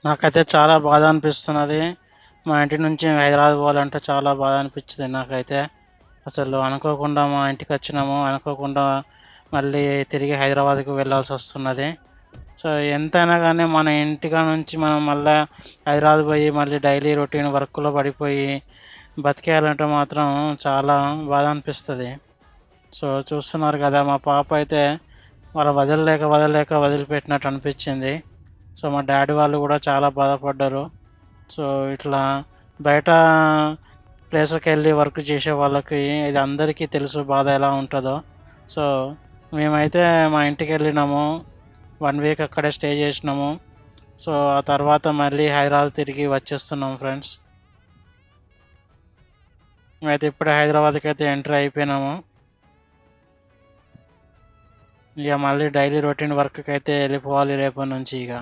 నాకైతే చాలా బాధ అనిపిస్తున్నది. మా ఇంటి నుంచి హైదరాబాద్ పోవాలంటే చాలా బాధ అనిపించింది నాకైతే. అసలు అనుకోకుండా మా ఇంటికి వచ్చినాము, అనుకోకుండా మళ్ళీ తిరిగి హైదరాబాద్కి వెళ్ళాల్సి వస్తున్నది. సో ఎంతైనా కానీ మన ఇంటికా నుంచి మనం మళ్ళీ హైదరాబాద్ పోయి మళ్ళీ డైలీ రొటీన్ వర్క్లో పడిపోయి బతికేయాలంటే మాత్రం చాలా బాధ అనిపిస్తుంది. సో చూస్తున్నారు కదా, మా పాప అయితే వాళ్ళ వదిలిపెట్టినట్టు అనిపించింది. సో మా డాడీ వాళ్ళు కూడా చాలా బాధపడ్డారు. సో ఇట్లా బయట ప్లేస్కి వెళ్ళి వర్క్ చేసే వాళ్ళకి ఇది అందరికీ తెలుసు బాధ ఎలా ఉంటుందో. సో మేమైతే మా ఇంటికి వెళ్ళినాము, 1 వీక్ అక్కడే స్టే చేసినాము. సో ఆ తర్వాత మళ్ళీ హైదరాబాద్ తిరిగి వచ్చేస్తున్నాం ఫ్రెండ్స్. మేమైతే ఇప్పుడే హైదరాబాద్కి అయితే ఎంటర్ అయిపోయినాము. ఇక మళ్ళీ డైలీ రొటీన్ వర్క్కి అయితే వెళ్ళిపోవాలి రేపటి నుంచి ఇక.